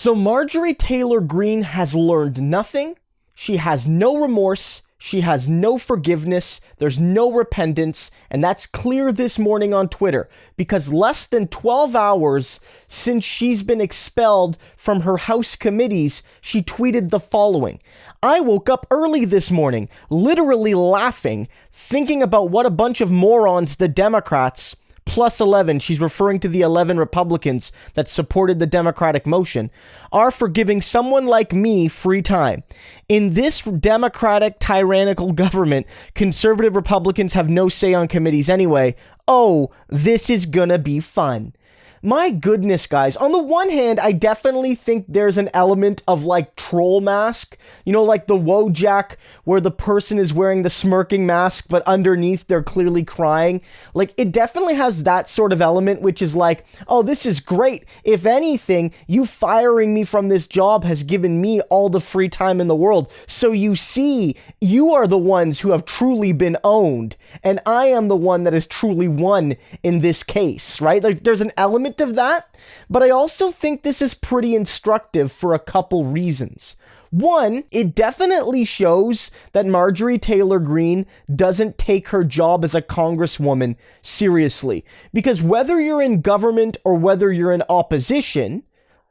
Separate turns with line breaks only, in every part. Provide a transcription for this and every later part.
So Marjorie Taylor Greene has learned nothing. She has no remorse. She has no forgiveness. There's no repentance. And that's clear this morning on Twitter, because less than 12 hours since she's been expelled from her House committees, she tweeted the following: "I woke up early this morning, literally laughing, thinking about what a bunch of morons the Democrats, plus 11, she's referring to the 11 Republicans that supported the Democratic motion, are for giving someone like me free time. In this Democratic tyrannical government, conservative Republicans have no say on committees anyway. Oh, this is gonna be fun." My goodness, guys. On the one hand, I definitely think there's an element of like troll mask, like the Wojak, where the person is wearing the smirking mask, but underneath they're clearly crying. Like, it definitely has that sort of element, which is like, oh, this is great. If anything, you firing me from this job has given me all the free time in the world. So you see, you are the ones who have truly been owned, and I am the one that has truly won in this case, right? Like, there's an element of that, but I also think this is pretty instructive for a couple reasons. One, it definitely shows that Marjorie Taylor Greene doesn't take her job as a congresswoman seriously, because whether you're in government or whether you're in opposition,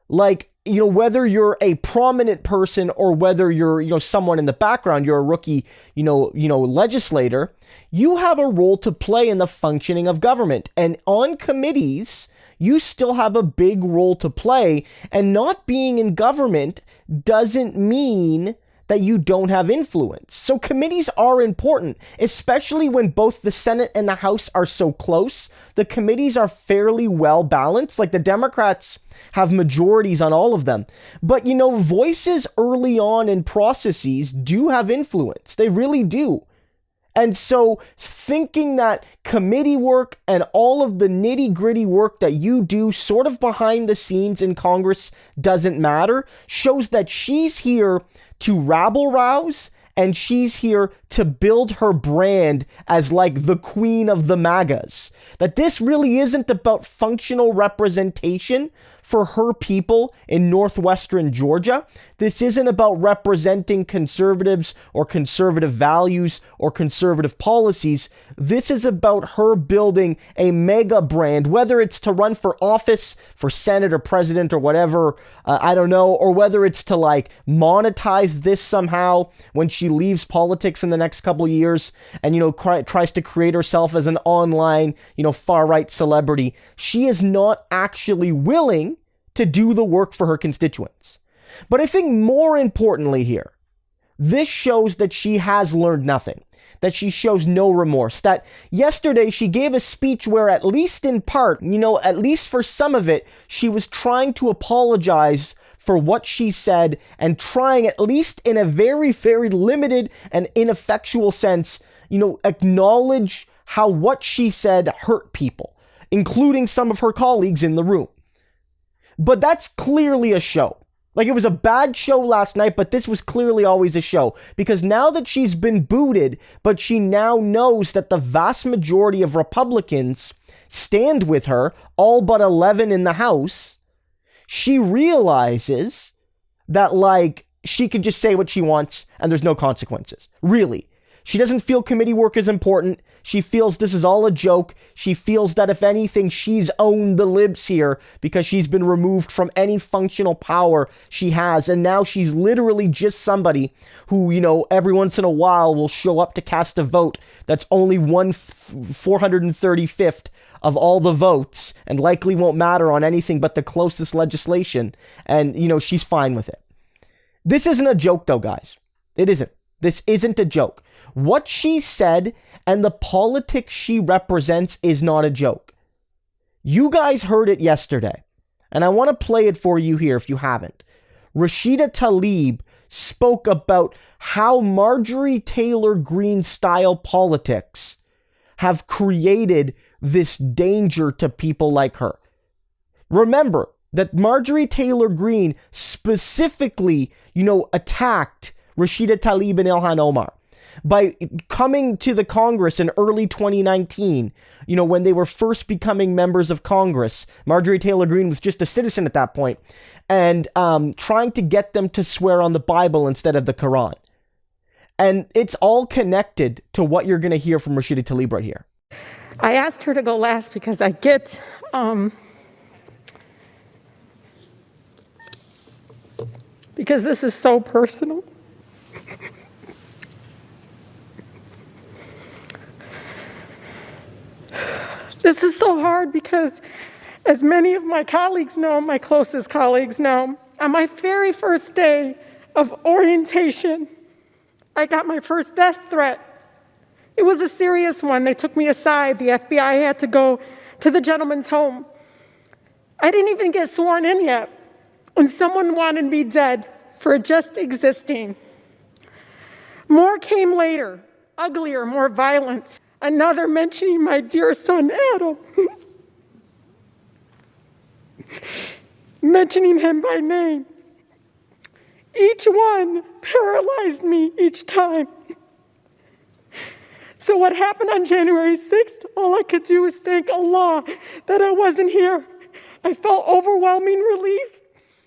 like, whether you're a prominent person or whether you're, someone in the background, you're a rookie, legislator, you have a role to play in the functioning of government. And on committees, you still have a big role to play, and not being in government doesn't mean that you don't have influence. So committees are important, especially when both the Senate and the House are so close. The committees are fairly well balanced. Like, the Democrats have majorities on all of them. But, voices early on in processes do have influence. They really do. And so thinking that committee work and all of the nitty-gritty work that you do sort of behind the scenes in Congress doesn't matter shows that she's here to rabble-rouse, and she's here to build her brand as like the queen of the MAGAs. That this really isn't about functional representation for her people in northwestern Georgia. This isn't about representing conservatives or conservative values or conservative policies. This is about her building a mega brand, whether it's to run for office, for Senate or president or whatever, I don't know, or whether it's to like monetize this somehow when she leaves politics in the next couple of years and, tries to create herself as an online, far-right celebrity. She is not actually willing to do the work for her constituents. But I think more importantly here, this shows that she has learned nothing, that she shows no remorse, that yesterday she gave a speech where, at least in part, at least for some of it, she was trying to apologize for what she said and trying, at least in a very, very limited and ineffectual sense, acknowledge how what she said hurt people, including some of her colleagues in the room. But that's clearly a show. Like, it was a bad show last night, but this was clearly always a show. Because now that she's been booted, but she now knows that the vast majority of Republicans stand with her, all but 11 in the House, she realizes that, like, she can just say what she wants and there's no consequences. Really. She doesn't feel committee work is important. She feels this is all a joke. She feels that, if anything, she's owned the libs here because she's been removed from any functional power she has. And now she's literally just somebody who, every once in a while will show up to cast a vote that's only 435th of all the votes and likely won't matter on anything but the closest legislation. And, she's fine with it. This isn't a joke, though, guys. It isn't. This isn't a joke. What she said and the politics she represents is not a joke. You guys heard it yesterday, and I want to play it for you here if you haven't. Rashida Tlaib spoke about how Marjorie Taylor Greene style politics have created this danger to people like her. Remember that Marjorie Taylor Greene specifically, attacked Rashida Tlaib and Ilhan Omar by coming to the Congress in early 2019, when they were first becoming members of Congress. Marjorie Taylor Greene was just a citizen at that point. and trying to get them to swear on the Bible instead of the Quran. And it's all connected to what you're going to hear from Rashida Tlaib right here.
I asked her to go last because I get because this is so personal. This is so hard because, as many of my colleagues know, my closest colleagues know, on my very first day of orientation, I got my first death threat. It was a serious one. They took me aside. The FBI had to go to the gentleman's home. I didn't even get sworn in yet, and someone wanted me dead for just existing. More came later, uglier, more violent. Another mentioning my dear son, Adam. Mentioning him by name. Each one paralyzed me each time. So what happened on January 6th, all I could do was thank Allah that I wasn't here. I felt overwhelming relief,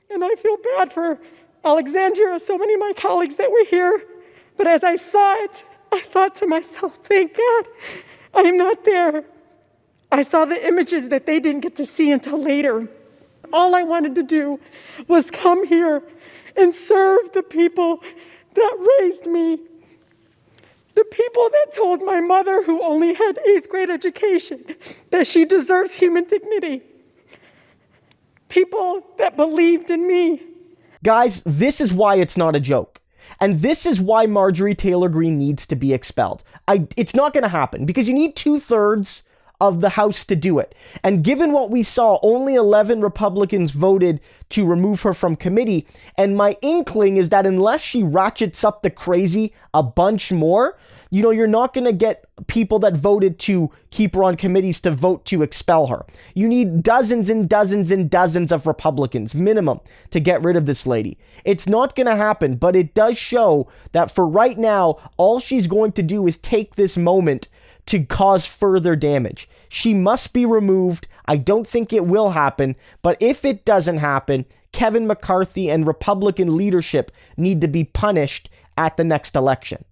and I feel bad for Alexandria, so many of my colleagues that were here. But as I saw it, I thought to myself, thank God I am not there. I saw the images that they didn't get to see until later. All I wanted to do was come here and serve the people that raised me. The people that told my mother, who only had 8th grade education, that she deserves human dignity. People that believed in me.
Guys, this is why it's not a joke. And this is why Marjorie Taylor Greene needs to be expelled. It's not going to happen because you need 2/3 of the House to do it. And given what we saw, only 11 Republicans voted to remove her from committee. And my inkling is that unless she ratchets up the crazy a bunch more, you're not going to get people that voted to keep her on committees to vote to expel her. You need dozens and dozens and dozens of Republicans, minimum, to get rid of this lady. It's not going to happen, but it does show that for right now, all she's going to do is take this moment to cause further damage. She must be removed. I don't think it will happen, but if it doesn't happen, Kevin McCarthy and Republican leadership need to be punished at the next election.